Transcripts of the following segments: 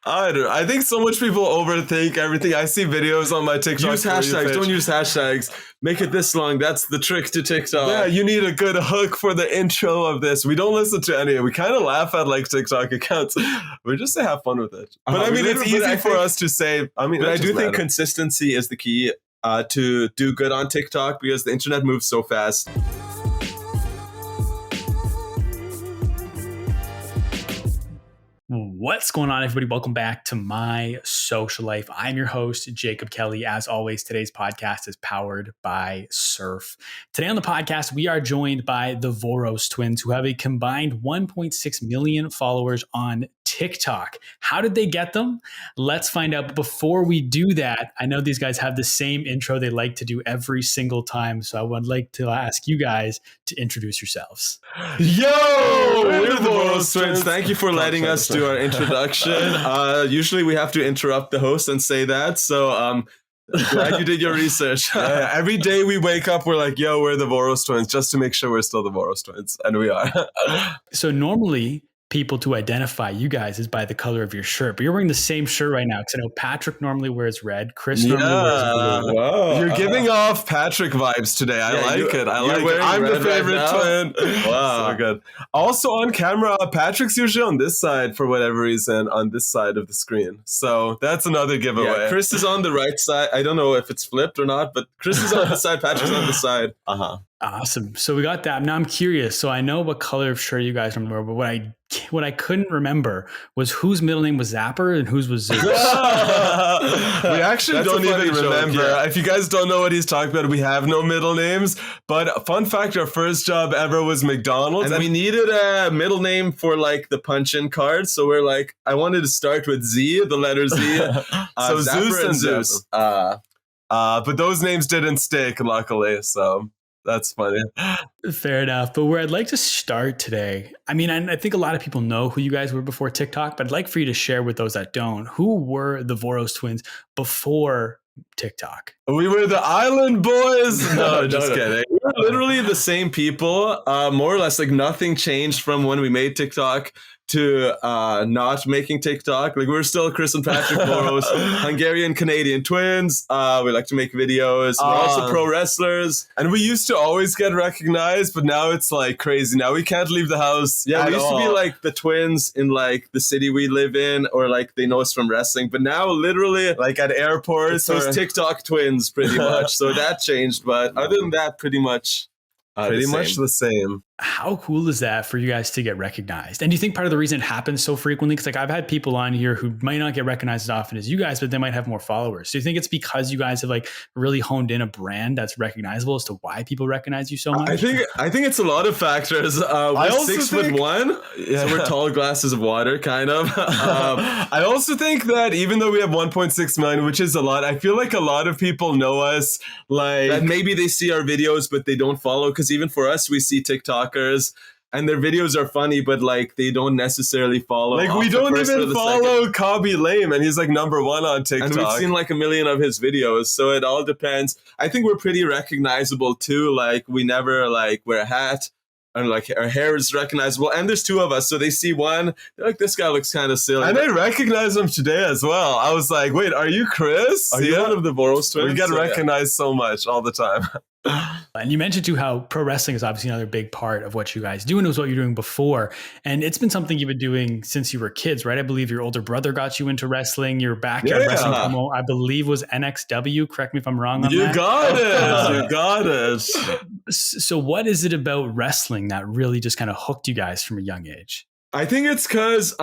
I don't know. I think so much people overthink everything. I see videos on my TikTok. Use hashtags. Don't use hashtags. Make it this long. That's the trick to TikTok. Yeah, you need a good hook for the intro of this. We don't listen to any. We kind of laugh at like TikTok accounts. We just say have fun with it. But I mean, it's easy for us to say. I mean, but I do think consistency is the key to do good on TikTok because the internet moves so fast. What's going on, everybody? Welcome back to My Social Life. I'm your host, Jacob Kelly. As always, today's podcast is powered by Surf. Today on the podcast, we are joined by the Voros Twins, who have a combined 1.6 million followers on TikTok. How did they get them? Let's find out. But before we do that, I know these guys have the same intro they like to do every single time. So I would like to ask you guys to introduce yourselves. Yo, we're the Voros Twins. Thank you for letting us do our introduction. Usually we have to interrupt the host and say that. So glad you did your research. Yeah, every day we wake up, we're like, yo, we're the Voros Twins, just to make sure we're still the Voros Twins. And we are. So normally, people to identify you guys is by the color of your shirt, but you're wearing the same shirt right now because I know Patrick normally wears red, Chris normally wears blue. Wow. You're giving off Patrick vibes today. I like it. I'm the favorite twin. Wow, so good. Also on camera, Patrick's usually on this side for whatever reason, on this side of the screen. So that's another giveaway. Yeah, Chris is on the right side. I don't know if it's flipped or not, but Chris is on the side, Patrick's on the side. Awesome. So we got that. Now I'm curious. So I know what color of shirt you guys remember, but what I couldn't remember was whose middle name was Zapper and whose was Zeus. We actually don't even remember. Yeah. If you guys don't know what he's talking about, we have no middle names. But fun fact, our first job ever was McDonald's. And we needed a middle name for like the punch-in card. So we're like, I wanted to start with Z, the letter Z. So Zeus and Zeus. But those names didn't stick, luckily. So that's funny. Fair enough. But where I'd like to start today, I mean, I think a lot of people know who you guys were before TikTok, but I'd like for you to share with those that don't. Who were the Voros Twins before TikTok? We were the Island Boys. No, just kidding. We were literally the same people, more or less. Like nothing changed from when we made TikTok to not making TikTok. Like we're still Chris and Patrick Voros, Hungarian Canadian twins. We like to make videos. We're also pro wrestlers. And we used to always get recognized, but now it's like crazy. Now we can't leave the house. Yeah, we used to be like the twins in like the city we live in, or like they know us from wrestling. But now literally like at airports, those TikTok twins pretty much. So that changed. But other than that, pretty much the same. How cool is that for you guys to get recognized? And do you think part of the reason it happens so frequently, because like I've had people on here who might not get recognized as often as you guys, but they might have more followers. So you think it's because you guys have like really honed in a brand that's recognizable as to why people recognize you so much? I think it's a lot of factors. We're 6'1", so we're tall glasses of water, kind of. I also think that even though we have 1.6 million, which is a lot, I feel like a lot of people know us. Like that maybe they see our videos, but they don't follow. Because even for us, we see TikTok. And their videos are funny, but like they don't necessarily follow. Like we don't even follow Kabi Lame, and he's like number 1 on TikTok. And we've seen like 1 million of his videos, so it all depends. I think we're pretty recognizable too. Like we never like wear a hat, and like our hair is recognizable. And there's 2 of us, so they see one, they're like, this guy looks kind of silly. And I recognize him today as well. I was like, wait, are you Chris? Are you one of the Voros Twins? We get recognized so much all the time. And you mentioned too how pro wrestling is obviously another big part of what you guys do, and it was what you're doing before. And it's been something you've been doing since you were kids, right? I believe your older brother got you into wrestling. Your backyard wrestling promo, I believe, was NXW. Correct me if I'm wrong on that. You got it. So what is it about wrestling that really just kind of hooked you guys from a young age? I think it's because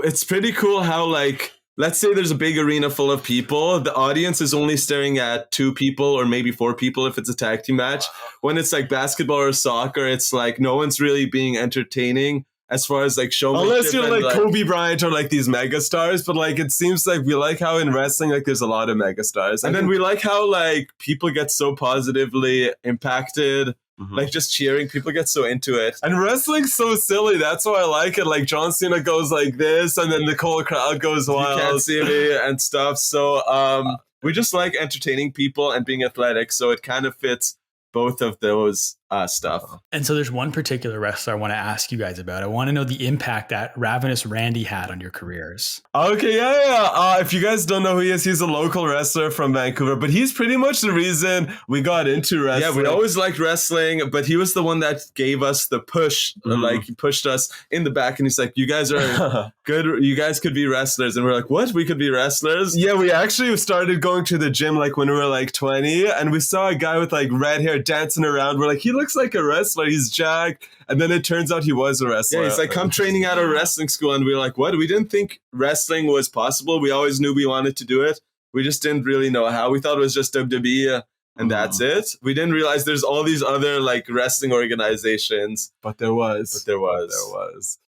it's pretty cool how like, let's say there's a big arena full of people. The audience is only staring at 2 people or maybe 4 people if it's a tag team match. When it's like basketball or soccer, it's like no one's really being entertaining as far as like showmanship. Unless you're like Kobe Bryant or like these mega stars. But like it seems like we like how in wrestling like there's a lot of mega stars. And then we like how like people get so positively impacted. Like just cheering, people get so into it. And wrestling's so silly. That's why I like it. Like John Cena goes like this, and then the whole crowd goes wild. You can't see me and stuff. So we just like entertaining people and being athletic. So it kind of fits both of those stuff. And so there's one particular wrestler I want to ask you guys about. I want to know the impact that Ravenous Randy had on your careers. Okay, yeah. If you guys don't know who he is, he's a local wrestler from Vancouver, but he's pretty much the reason we got into wrestling. Yeah, we always liked wrestling, but he was the one that gave us the push. Like, he pushed us in the back, and he's like, you guys are good. You guys could be wrestlers. And we're like, what? We could be wrestlers? Yeah, we actually started going to the gym like when we were like 20, and we saw a guy with like red hair dancing around. We're like, he looks like a wrestler. He's jacked. And then it turns out he was a wrestler. Yeah, he's like, come training at a wrestling school. And we were like, what? We didn't think wrestling was possible. We always knew we wanted to do it. We just didn't really know how. We thought it was just WWE and that's it. We didn't realize there's all these other like wrestling organizations. But there was.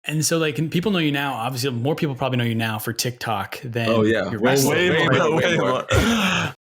And so, like, people know you now. Obviously, more people probably know you now for TikTok than your way more.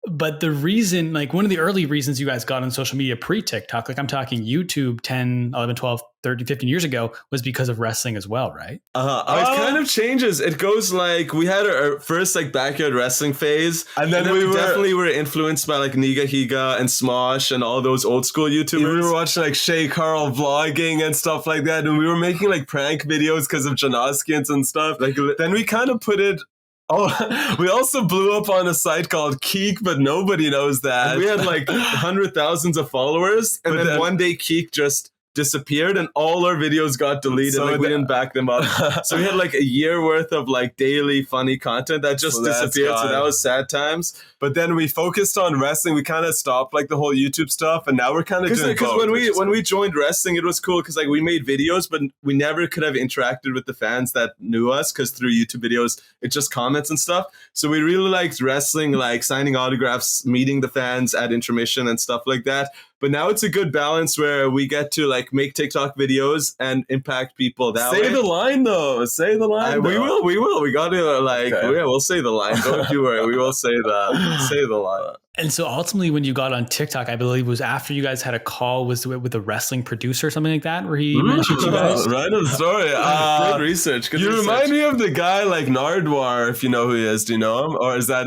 But the reason, like, one of the early reasons you guys got on social media pre-TikTok, like I'm talking YouTube 10, 11, 12, 13, 15 years ago, was because of wrestling as well, right? It kind of changes. It goes like, we had our first like backyard wrestling phase. And then we definitely were influenced by like Niga Higa and Smosh and all those old school YouTubers. We were watching like Shay Carl vlogging and stuff like that. And we were making like prank videos because of Janoskians and stuff. Like, then we kind of put it. Oh, we also blew up on a site called Keek, but nobody knows that. And we had like 100,000s of followers, and then one day Keek just disappeared and all our videos got deleted. So like we didn't back them up. So we had like a year worth of like daily funny content that just disappeared. So that was sad times. But then we focused on wrestling. We kind of stopped like the whole YouTube stuff, and now we're kind of doing both. Because when we joined wrestling, it was cool because like we made videos, but we never could have interacted with the fans that knew us because through YouTube videos, it's just comments and stuff. So we really liked wrestling, like signing autographs, meeting the fans at intermission and stuff like that. But now it's a good balance where we get to like make TikTok videos and impact people that way. Say the line though. Say the line. We will. We got to like, we'll say the line. Don't you worry. We will say that. Say the line. And so ultimately when you got on TikTok, I believe it was after you guys had a call with a wrestling producer or something like that, where he mentioned you guys. Right on the story. Good research. Good research. Remind me of the guy like Nardwar, if you know who he is. Do you know him? Or is that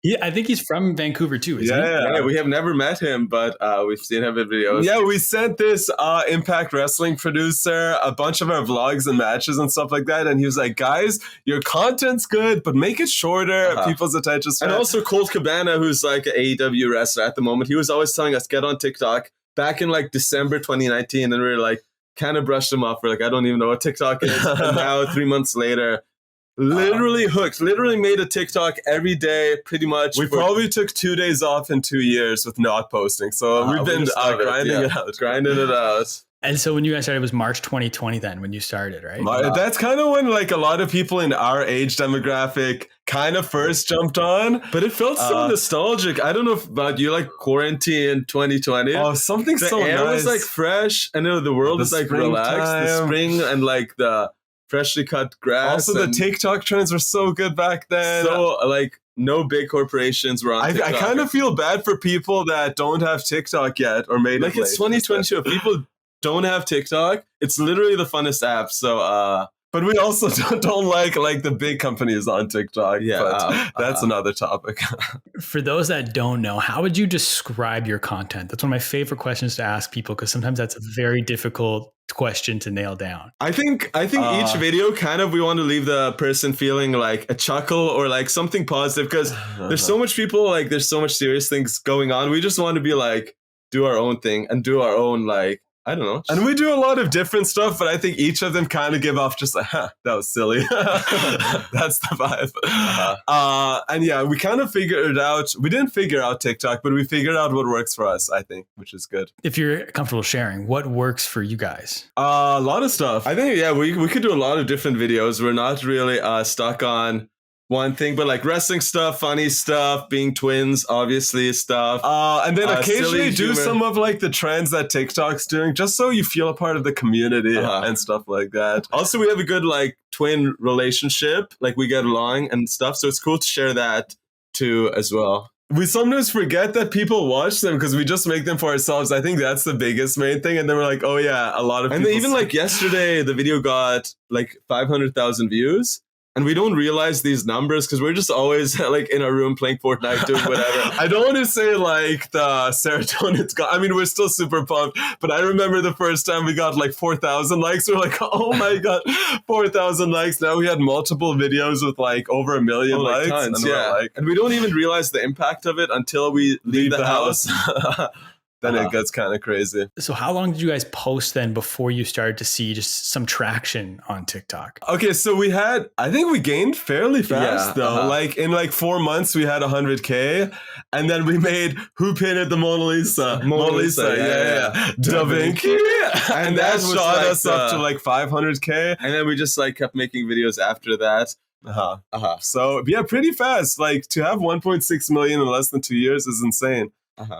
Yeah, I think he's from Vancouver too, isn't he? Yeah, we have never met him, but we've seen him in videos. Yeah, we sent this Impact Wrestling producer a bunch of our vlogs and matches and stuff like that, and he was like, guys, your content's good, but make it shorter. People's attention span. And also Colt Cabana, who's like an AEW wrestler at the moment, he was always telling us, get on TikTok back in like December 2019, and we were like, kind of brushed him off. We're like, I don't even know what TikTok is. And now 3 months later, literally hooked, literally made a TikTok every day, pretty much. We probably took 2 days off in 2 years with not posting. So we've been grinding it out. Grinding it out. And so when you guys started, it was March 2020 then when you started, right? That's kind of when like a lot of people in our age demographic kind of first jumped on. But it felt so nostalgic. I don't know about you, like quarantine 2020. Oh, something so nice. The air was like fresh. And the world was like relaxed. The spring and like the freshly cut grass. Also, the TikTok trends were so good back then. So like no big corporations were on TikTok. I kind of feel bad for people that don't have TikTok yet or made like it it's 2022. People don't have TikTok. It's literally the funnest app. So, but we also don't like the big companies on TikTok. Yeah, but that's another topic. For those that don't know, how would you describe your content? That's one of my favorite questions to ask people because sometimes that's a very difficult question to nail down. I think each video kind of we want to leave the person feeling like a chuckle or like something positive because there's so much people like there's so much serious things going on. We just want to be like do our own thing and do our own like. I don't know. And we do a lot of different stuff, but I think each of them kind of give off just like, that was silly. That's the vibe. And yeah, we kind of figured it out. We didn't figure out TikTok, but we figured out what works for us, I think, which is good. If you're comfortable sharing, what works for you guys? A lot of stuff. I think, we could do a lot of different videos. We're not really stuck on one thing, but like wrestling stuff, funny stuff, being twins, obviously stuff. And then occasionally do some of like the trends that TikTok's doing, just so you feel a part of the community and stuff like that. Also, we have a good like twin relationship, like we get along and stuff. So it's cool to share that too as well. We sometimes forget that people watch them because we just make them for ourselves. I think that's the biggest main thing. And then we're like, oh yeah, a lot of people. And even like yesterday, the video got like 500,000 views. And we don't realize these numbers because we're just always like in our room playing Fortnite, doing whatever. I don't want to say like the serotonin's gone. I mean, we're still super pumped, but I remember the first time we got like 4,000 likes. We're like, oh my God, 4,000 likes. Now we had multiple videos with like over 1 million likes. Tons, and we don't even realize the impact of it until we leave the house. Then it gets kind of crazy. So how long did you guys post then before you started to see just some traction on TikTok? Okay, so I think we gained fairly fast though. Like in like 4 months, we had 100K. And then we made Who Painted the Mona Lisa? Mona Lisa, yeah. Da Vinki. And that shot like us up to like 500K. And then we just like kept making videos after that. So yeah, pretty fast. Like to have 1.6 million in less than 2 years is insane.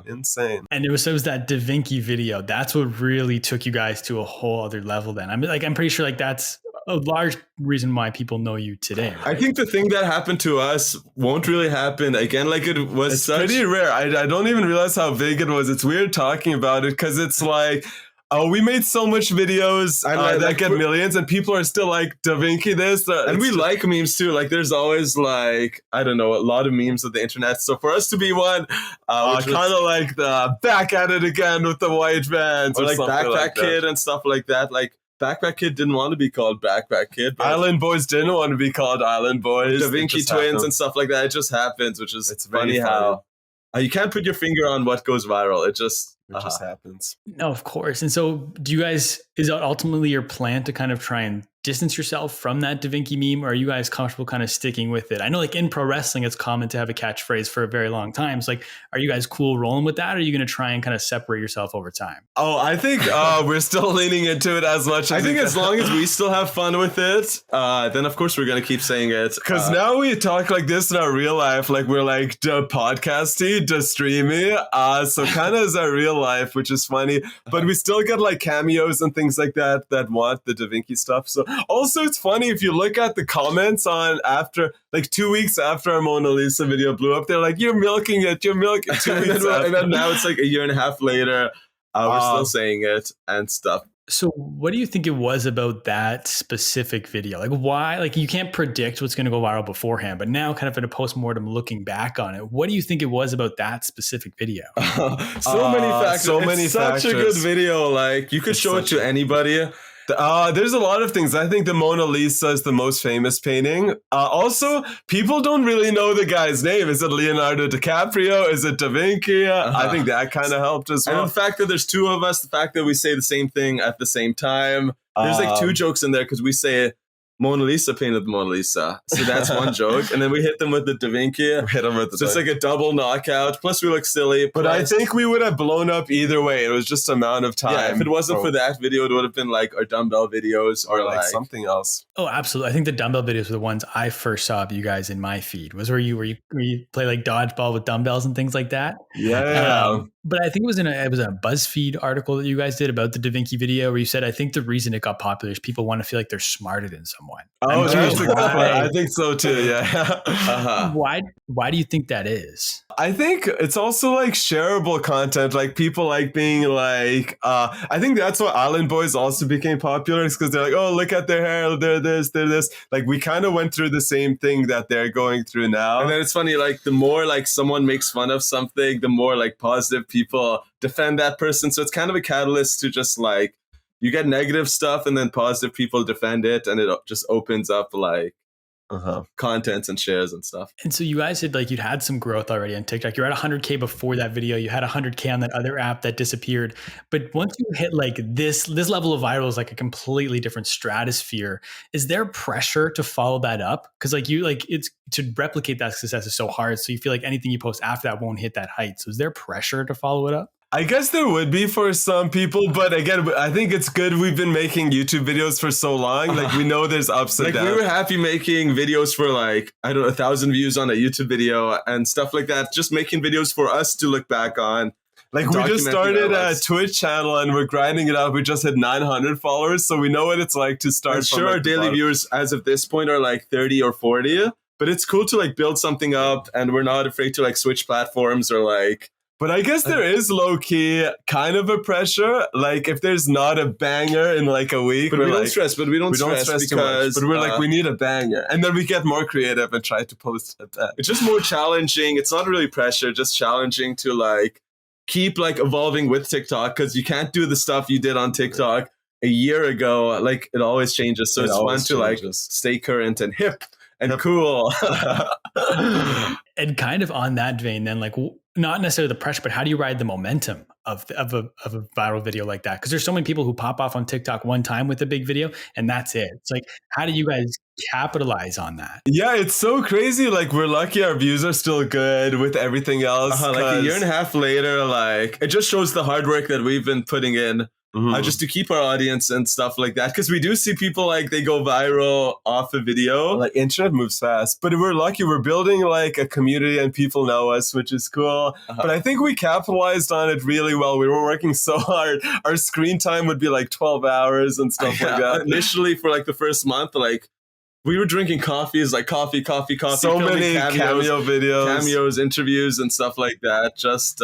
Insane. And it was that Da Vinki video. That's what really took you guys to a whole other level then. I'm pretty sure like that's a large reason why people know you today. Right? I think the thing that happened to us won't really happen again. Like it's pretty rare. I don't even realize how big it was. It's weird talking about it because it's like, oh, we made so much videos that get millions, and people are still like, Da Vinki this. And we like memes too. Like, there's always like, I don't know, a lot of memes of the internet. So for us to be one, kind of like the back at it again with the white vans, or like Backpack Kid and stuff like that. Like, Backpack Kid didn't want to be called Backpack Kid. Island Boys didn't want to be called Island Boys. Da Vinki Twins and stuff like that. It just happens, which is it's funny how you can't put your finger on what goes viral. It just happens. No, of course. And so do you guys, is that ultimately your plan to kind of try and distance yourself from that Da Vinki meme, or are you guys comfortable kind of sticking with it? I know like in pro wrestling, it's common to have a catchphrase for a very long time. So like, are you guys cool rolling with that? Or are you going to try and kind of separate yourself over time? Oh, I think we're still leaning into it as much. I think as long as we still have fun with it, then of course we're going to keep saying it. Because now we talk like this in our real life. Like we're like da podcasty, da streamy. So kind of is our real life, which is funny. But we still get like cameos and things like that want the Da Vinki stuff. So also, it's funny if you look at the comments on after, like 2 weeks after our Mona Lisa video blew up, they're like, "You're milking it, you're milking it." 2 weeks and then now it's like a year and a half later, we're still saying it and stuff. So what do you think it was about that specific video? Like why, like you can't predict what's going to go viral beforehand, but now kind of in a postmortem looking back on it, what do you think it was about that specific video? So many factors. It's such a good video. Like you could show it to anybody. There's a lot of things. I think the Mona Lisa is the most famous painting. Also, people don't really know the guy's name. Is it Leonardo DiCaprio? Is it Da Vinki? I think that kind of helped as well. And the fact that there's two of us, the fact that we say the same thing at the same time. There's like two jokes in there because we say Mona Lisa painted the Mona Lisa. So that's one joke. And then we hit them with the Da Vinki. So it's like a double knockout. Plus we look silly. But I think we would have blown up either way. It was just amount of time. Yeah, if it wasn't for that video, it would have been like our dumbbell videos or like something else. Oh, absolutely. I think the dumbbell videos were the ones I first saw of you guys in my feed. Was where you play like dodgeball with dumbbells and things like that. Yeah. But I think it was in a BuzzFeed article that you guys did about the Da Vinki video where you said, I think the reason it got popular is people want to feel like they're smarter than someone. Oh, I think so too. Yeah. Why do you think that is? I think it's also like shareable content. Like people like being like, I think that's why Island Boys also became popular. It's because they're like, oh, look at their hair. They're this. Like we kind of went through the same thing that they're going through now. And then it's funny, like the more like someone makes fun of something, the more like positive people defend that person. So it's kind of a catalyst to just like, you get negative stuff and then positive people defend it. And it just opens up like contents and shares and stuff. And so you guys said like you'd had some growth already on TikTok. You're at 100K before that video. You had 100K on that other app that disappeared. But once you hit like this level of viral is like a completely different stratosphere. Is there pressure to follow that up? Because like it's to replicate that success is so hard. So you feel like anything you post after that won't hit that height. So is there pressure to follow it up? I guess there would be for some people, but again, I think it's good we've been making YouTube videos for so long. Like we know there's ups and downs. We were happy making videos for like, I don't know, 1,000 views on a YouTube video and stuff like that. Just making videos for us to look back on. Like we just started a Twitch channel and we're grinding it out. We just hit 900 followers. So we know what it's like to start. I'm sure our daily viewers as of this point are like 30 or 40, but it's cool to like build something up and we're not afraid to like switch platforms or like But I guess there is low-key kind of a pressure. Like, if there's not a banger in like a week, but we don't stress. But we don't stress because but we're like, we need a banger, and then we get more creative and try to post it. It's just more challenging. It's not really pressure, just challenging to like keep like evolving with TikTok, because you can't do the stuff you did on TikTok a year ago. Like, it always changes. So it's fun to like stay current and hip and cool. And kind of on that vein, then, like, not necessarily the pressure, but how do you ride the momentum of a viral video like that? Because there's so many people who pop off on TikTok one time with a big video and that's it. It's like, how do you guys capitalize on that? Yeah, it's so crazy. Like, we're lucky our views are still good with everything else. Like a year and a half later, like, it just shows the hard work that we've been putting in. Just to keep our audience and stuff like that, because we do see people like they go viral off a video. Like, internet moves fast, but we're lucky. We're building like a community and people know us, which is cool. But I think we capitalized on it really well. We were working so hard. Our screen time would be like 12 hours and stuff like that. Initially, for like the first month, like, we were drinking coffees, like coffee. So many cameo videos, cameos, interviews, and stuff like that. Just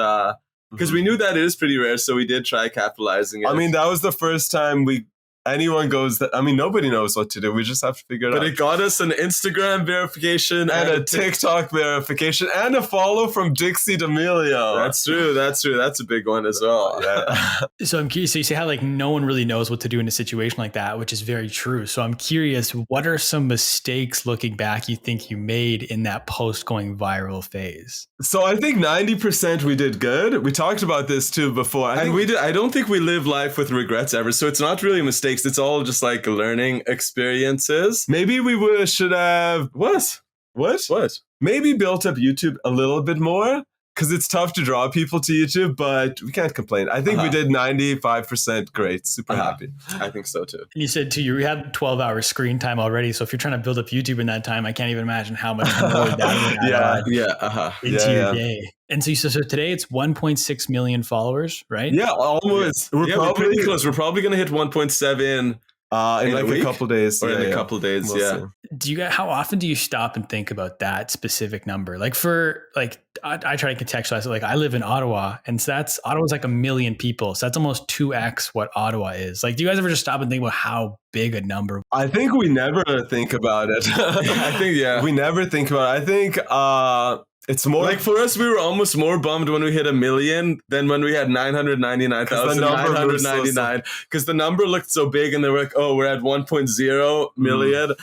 because we knew that it is pretty rare, so we did try capitalizing it. I mean, that was the first time anyone goes that. I mean, nobody knows what to do. We just have to figure it out. But it got us an Instagram verification and a TikTok verification and a follow from Dixie D'Amelio. That's true. That's a big one as well. Yeah. So I'm curious. So you say how like no one really knows what to do in a situation like that, which is very true. So I'm curious, what are some mistakes looking back you think you made in that post going viral phase? So I think 90% we did good. We talked about this too before. I don't think we live life with regrets ever. So it's not really mistakes. It's all just like learning experiences. Maybe we should have What? Maybe built up YouTube a little bit more, because it's tough to draw people to YouTube, but we can't complain. I think we did 95% great. Super happy. I think so too. And you said too, you had 12 hours screen time already. So if you're trying to build up YouTube in that time, I can't even imagine how much more that would add into your day. And so today it's 1.6 million followers, right? Yeah, almost. We're pretty close. We're probably going to hit 1.7 in like a couple days. Or in a couple days, we'll see. How often do you stop and think about that specific number? Like I try to contextualize it. Like, I live in Ottawa, and so Ottawa's like 1 million people. So that's almost 2x what Ottawa is. Like, do you guys ever just stop and think about how big a number? I think we never think about it. We never think about it. I think it's more like, for us, we were almost more bummed when we hit 1 million than when we had 999,999, because the number looked so big, and they were like, oh, we're at 1.0 million.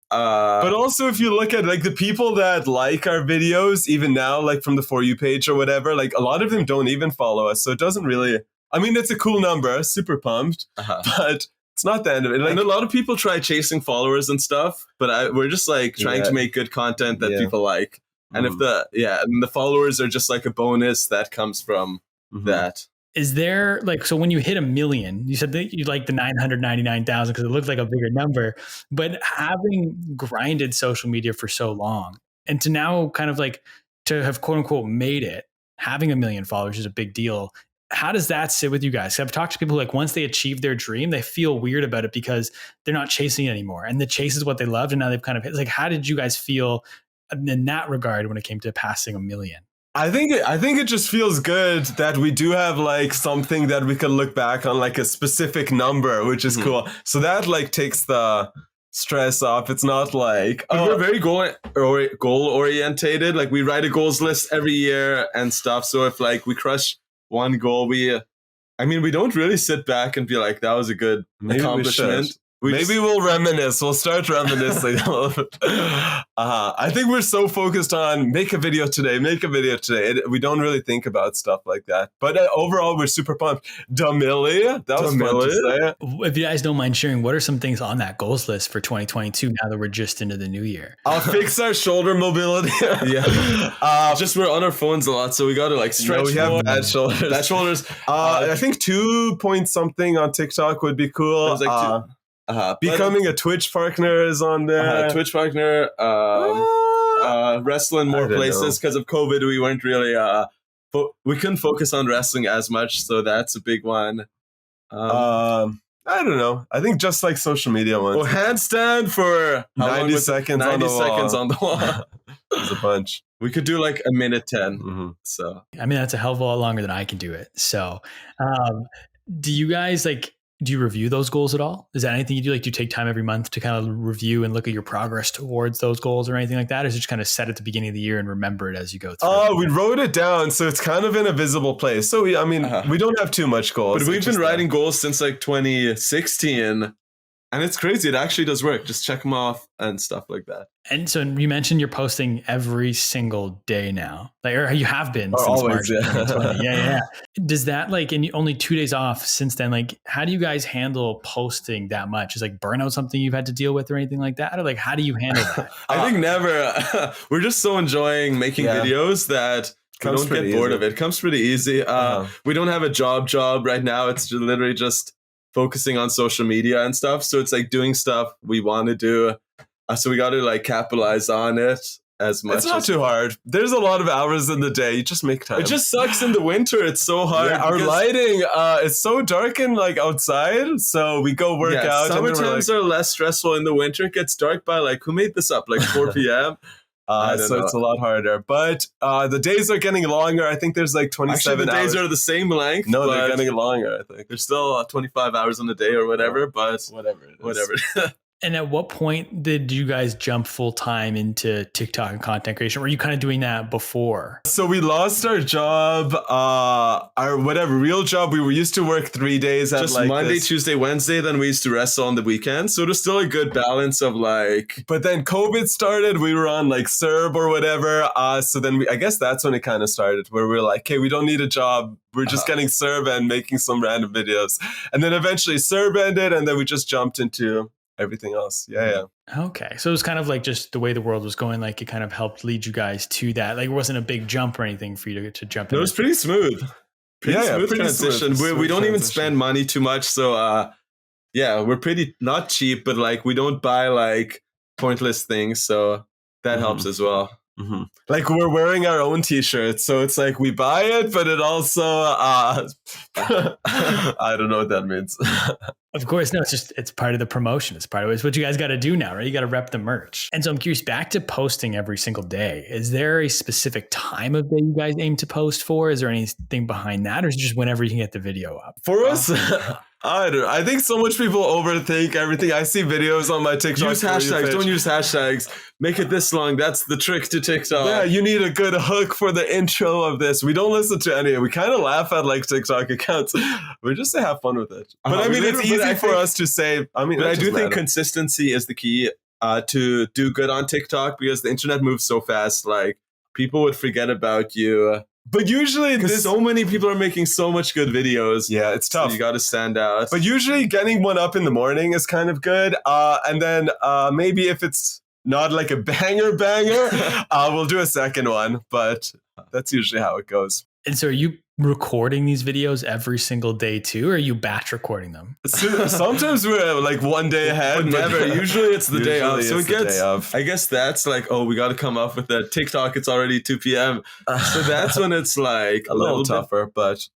But also, if you look at like the people that like our videos, even now, like from the For You page or whatever, like a lot of them don't even follow us. So it doesn't really, I mean, it's a cool number, super pumped, but it's not the end of it. Like, and a lot of people try chasing followers and stuff, but we're just like trying to make good content that people like. And if the followers are just like a bonus that comes from that. Is there like, so when you hit 1 million, you said that you like the 999,000 because it looked like a bigger number, but having grinded social media for so long and to now kind of like to have quote unquote made it, having 1 million followers is a big deal. How does that sit with you guys? I've talked to people who, like, once they achieve their dream, they feel weird about it because they're not chasing it anymore. And the chase is what they loved. And now they've kind of hit, like, how did you guys feel in that regard when it came to passing 1 million? I think it just feels good that we do have like something that we can look back on, like a specific number, which is cool. So that like takes the stress off. It's not like we're very goal orientated. Like, we write a goals list every year and stuff. So if like we crush one goal, we don't really sit back and be like, that was a good accomplishment. Maybe we'll reminisce. We'll start reminiscing a little bit. I think we're so focused on make a video today. We don't really think about stuff like that. But overall, we're super pumped. D'Amelio, that was fun to say. If you guys don't mind sharing, what are some things on that goals list for 2022 now that we're just into the new year? I'll fix our shoulder mobility. Just we're on our phones a lot, so we got to like stretch. We have bad shoulders. I think 2 point something on TikTok would be cool. It was like becoming a Twitch partner is on there. Twitch partner, wrestling more places because of COVID. We weren't really, we couldn't focus on wrestling as much, so that's a big one. I don't know. I think just like social media ones. Well, handstand for 90 seconds on the wall. On the wall. There's a bunch. We could do like a minute 10. Mm-hmm. So I mean, that's a hell of a lot longer than I can do it. So do you guys do you review those goals at all? Is that anything you do? Like, do you take time every month to kind of review and look at your progress towards those goals or anything like that? Or is it just kind of set at the beginning of the year and remember it as you go through? We wrote it down, so it's kind of in a visible place. So we don't have too much goals. But we've been writing goals since like 2016. And it's crazy. It actually does work. Just check them off and stuff like that. And so you mentioned you're posting every single day now, or you have been since always, March 2020. Yeah. Does that and only 2 days off since then? How do you guys handle posting that much? Is burnout something you've had to deal with or anything like that? Or how do you handle that? I think never. We're just so enjoying making videos that we don't get bored of it. It comes pretty easy. We don't have a job right now. It's literally just focusing on social media and stuff. So it's doing stuff we want to do. So we got to capitalize on it as much. It's not too hard. There's a lot of hours in the day. You just make time. It just sucks in the winter. It's so hard. Yeah, our lighting, it's so dark and outside. So we go work out. Summer times are less stressful. In the winter, it gets dark by who made this up? 4 p.m. So it's a lot harder. But the days are getting longer. I think there's 27 Actually, the days are the same length. No, they're getting longer, I think. There's still 25 hours in a day or whatever, but whatever it is. Whatever. And at what point did you guys jump full time into TikTok and content creation? Were you kind of doing that before? So we lost our job, our real job. We were used to work 3 days at just Monday, Tuesday, Wednesday. Then we used to wrestle on the weekend. So there's still a good balance of But then COVID started. We were on Serb or whatever. So then I guess that's when it kind of started, where we were hey, we don't need a job. We're just getting Serb and making some random videos. And then eventually Serb ended, and then we just jumped into everything else. Yeah. Okay. So it was kind of just the way the world was going, it kind of helped lead you guys to that. It wasn't a big jump or anything for you to jump in. It was pretty smooth. Smooth transition. We don't even spend money too much. So we're pretty not cheap, but we don't buy pointless things. So that helps as well. Mm-hmm. We're wearing our own t-shirts, so it's we buy it, but it also I don't know what that means. Of course, no, it's part of the promotion. It's what you guys got to do now, right? You got to rep the merch. And so I'm curious, back to posting every single day, is there a specific time of day you guys aim to post for? Is there anything behind that, or is it just whenever you can get the video up? For us, I don't know. I think so much people overthink everything. I see videos on my TikTok. Use hashtags. Don't use hashtags. Make it this long. That's the trick to TikTok. Yeah, you need a good hook for the intro of this. We don't listen to any. We kind of laugh at TikTok accounts. We just have fun with it. But I mean, it's easy for us to say. I mean, but I do think consistency is the key to do good on TikTok, because the internet moves so fast. People would forget about you. But usually, because so many people are making so much good videos. Yeah, it's tough. So you got to stand out. But usually getting one up in the morning is kind of good. And then maybe if it's not a banger, we'll do a second one. But that's usually how it goes. And so are you recording these videos every single day too, or are you batch recording them? Sometimes we're 1 day ahead, but never. Usually it's the day of. So it gets, I guess that's we got to come up with that. TikTok, it's already 2 p.m. So that's when it's a little tougher, but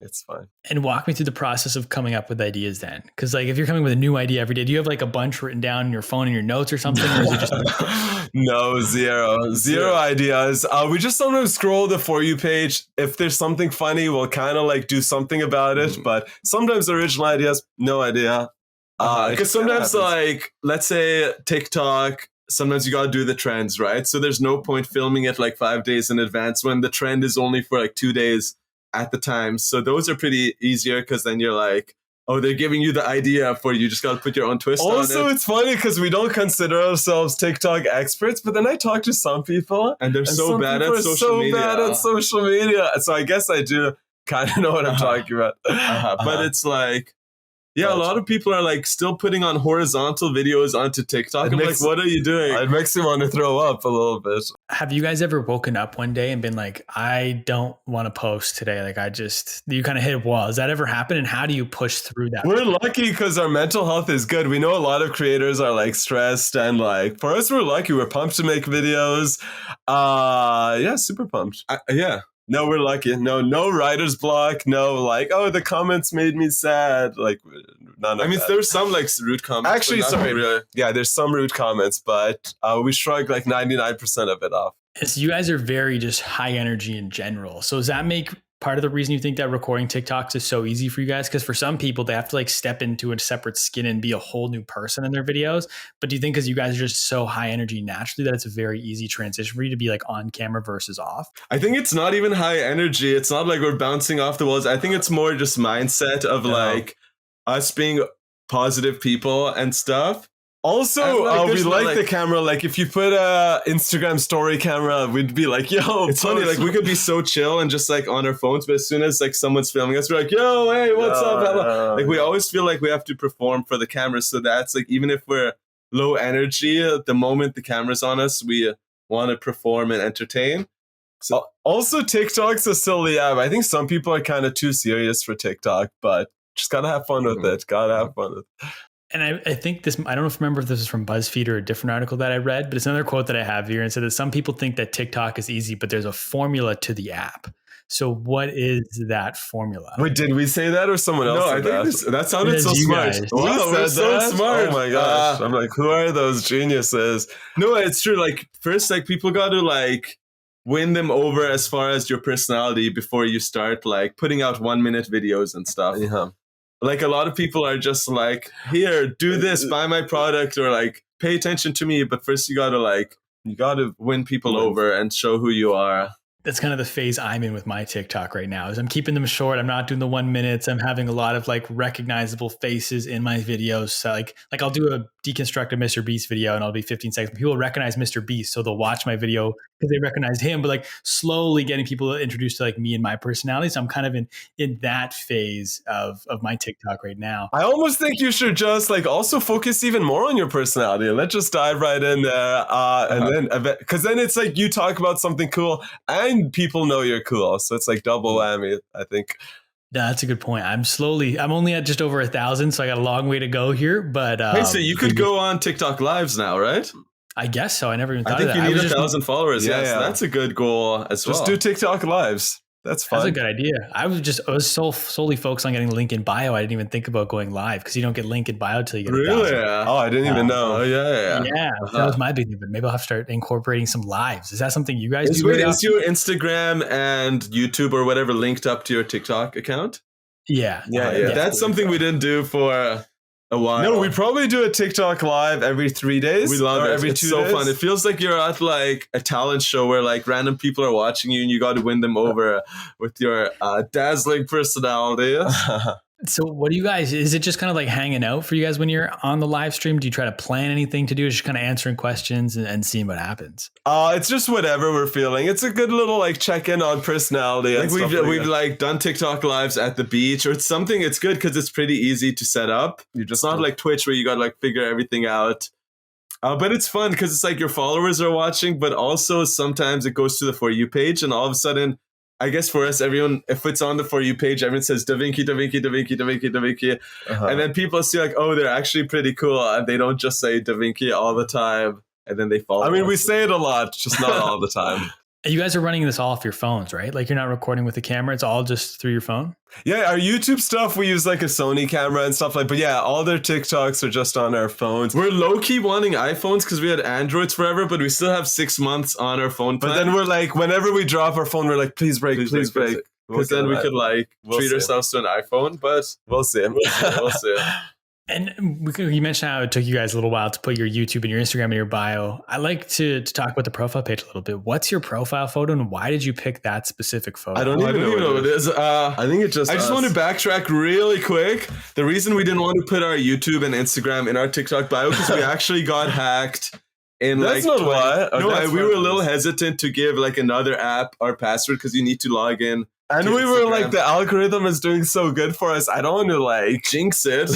it's fine. And walk me through the process of coming up with ideas then. Because if you're coming with a new idea every day, do you have a bunch written down in your phone in your notes or something? Or is it just No, zero ideas. We just sometimes scroll the For You page. If there's something funny, we'll kind of do something about it. But sometimes original ideas, no idea. Because sometimes let's say TikTok, sometimes you got to do the trends, right? So there's no point filming it 5 days in advance when the trend is only for 2 days at the time. So those are pretty easier, because then you're they're giving you the idea for you. Just got to put your own twist on it. Also, it's funny because we don't consider ourselves TikTok experts, but then I talk to some people and they're so bad at social media. So I guess I do kind of know what I'm talking about. But it's a lot of people are still putting on horizontal videos onto TikTok. I'm what are you doing? It makes me want to throw up a little bit. Have you guys ever woken up one day and been I don't want to post today? You kind of hit a wall. Has that ever happened? And how do you push through that? We're lucky because our mental health is good. We know a lot of creators are stressed, and for us, we're lucky. We're pumped to make videos. Super pumped. No, we're lucky. No writer's block. No, the comments made me sad. none of I mean, that. there's some like rude comments. Actually, sorry. Really. Yeah, there's some rude comments, but we shrugged like 99% of it off. So you guys are very just high energy in general. So does that make part of the reason you think that recording TikToks is so easy for you guys? Because for some people, they have to like step into a separate skin and be a whole new person in their videos. But do you think because you guys are just so high energy naturally that it's a very easy transition for you to be like on camera versus off? I think it's not even high energy. It's not like we're bouncing off the walls. I think it's more just mindset of like us being positive people and stuff. Also, we like the camera. Like, if you put a Instagram story camera, we'd be like, "Yo!" It's funny. Like, we could be so chill and just like on our phones, but as soon as like someone's filming us, we're like, "Yo, hey, what's up?" Like, we always feel like we have to perform for the camera. So that's like, even if we're low energy, the moment the camera's on us, we want to perform and entertain. So also, TikTok's a silly app. I think some people are kind of too serious for TikTok, but just gotta have fun with it. Gotta have fun with it. And I think this, I don't know if remember if this is from BuzzFeed or a different article that I read, but it's another quote that I have here and said that some people think that TikTok is easy, but there's a formula to the app. So what is that formula? Wait, did we say that or someone else? No, I think that sounded so smart. Wow, we're so smart. Oh my gosh. I'm like, who are those geniuses? No, it's true. Like, first, like, people got to like win them over as far as your personality before you start like putting out 1-minute videos and stuff. Yeah. Like, a lot of people are just like, here, do this, buy my product, or like pay attention to me. But first you gotta win people over and show who you are. That's kind of the phase I'm in with my TikTok right now is I'm keeping them short. I'm not doing the 1 minutes. I'm having a lot of like recognizable faces in my videos. So like I'll do a deconstruct a Mr. Beast video and I'll be 15 seconds. People recognize Mr. Beast. So they'll watch my video because they recognize him, but like slowly getting people introduced to like me and my personality. So I'm kind of in that phase of my TikTok right now. I almost think you should just like also focus even more on your personality and let's just dive right in there. And then, because then it's like you talk about something cool and people know you're cool. So it's like double whammy, I think. Yeah, that's a good point. I'm only at just over 1,000, so I got a long way to go here. But hey, so you could go on TikTok Lives now, right? I guess so. I never even thought of that. I think you need 1,000 followers. Yeah, so that's a good goal as well. Just do TikTok Lives. That's fun. That's a good idea. I was solely focused on getting link in bio. I didn't even think about going live because you don't get link in bio till you get 1,000. Really? Oh, I didn't even know. Oh, yeah. Yeah, that was my big thing. But maybe I'll have to start incorporating some lives. Is that something you guys do? Is your Instagram and YouTube or whatever linked up to your TikTok account? Yeah. That's something we didn't do for a while. No, we probably do a TikTok live every 3 days. We love it. Every it's 2 so days. fun. It feels like you're at like a talent show where like random people are watching you and you got to win them over with your dazzling personality. So what do you guys, is it just kind of like hanging out for you guys when you're on the live stream? Do you try to plan anything to do? Just kind of answering questions and seeing what happens? It's just whatever we're feeling. It's a good little like check-in on personality. Like we've like done TikTok lives at the beach or it's something. It's good because it's pretty easy to set up. It's not like Twitch where you got to like figure everything out. But it's fun because it's like your followers are watching, but also sometimes it goes to the For You page and all of a sudden, I guess for us, everyone, if it's on the For You page, everyone says, Da Vinky, Da Vinky, Da Vinky, Da Vinky, Da Vinky. And then people see like, oh, they're actually pretty cool. And they don't just say Da Vinky all the time. And then they follow. I mean, we say it a lot, just not all the time. You guys are running this all off your phones, right? Like you're not recording with the camera. It's all just through your phone. Yeah, our YouTube stuff, we use like a Sony camera and stuff like, but yeah, all their TikToks are just on our phones. We're low-key wanting iPhones because we had Androids forever, but we still have 6 months on our phone plan. But then we're like, whenever we drop our phone, we're like, please break. Because then we could like treat ourselves to an iPhone, but we'll see. We'll see. And you mentioned how it took you guys a little while to put your YouTube and your Instagram in your bio. I like to talk about the profile page a little bit. What's your profile photo and why did you pick that specific photo? I don't even know what it is. I think it just... I just want to backtrack really quick. The reason we didn't want to put our YouTube and Instagram in our TikTok bio because we actually got hacked. That's not why. No, we were a little hesitant to give like another app our password because you need to log in. And we were like, the algorithm is doing so good for us. I don't want to like jinx it.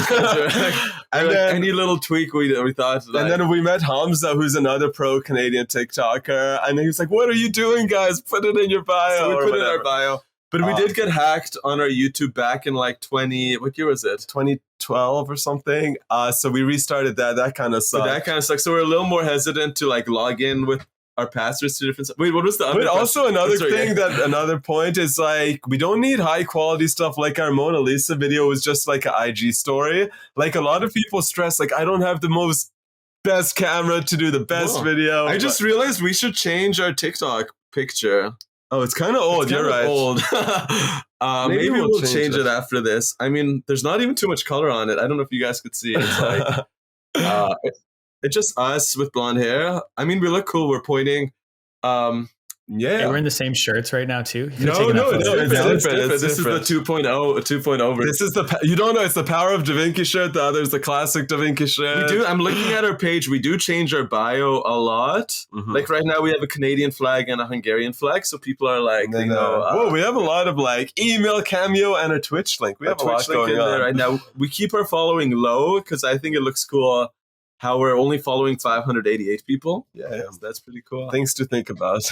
And then any little tweak we thought. And then we met Hamza, who's another pro Canadian TikToker. And he was like, what are you doing, guys? Put it in your bio. So we put it in our bio. But we did get hacked on our YouTube back in like what year was it? 2012 or something. So we restarted that. That kind of sucked. So we're a little more hesitant to like log in with our passwords to different. Wait, what was the other? But also another thing yeah. another point is like we don't need high quality stuff. Like our Mona Lisa video was just like an IG story. Like a lot of people stress like I don't have the most best camera to do the best video. I just realized we should change our TikTok picture. Oh, it's kind of old. You're right. Old. Maybe we'll change it after this. I mean, there's not even too much color on it. I don't know if you guys could see. It's like it's just us with blonde hair. I mean, we look cool. We're pointing. Yeah, we're in the same shirts right now too. No, it's different. This is the 2.0 version. This is you don't know. It's the power of Vinki shirt. The other is the classic Vinki shirt. We do. I'm looking at our page. We do change our bio a lot. Mm-hmm. Like right now, we have a Canadian flag and a Hungarian flag. So people are like, whoa, we have a lot of like email cameo and a Twitch link. We have a lot going on there right now. We keep our following low because I think it looks cool. How we're only following 588 people. Yeah, that's pretty cool. Things to think about.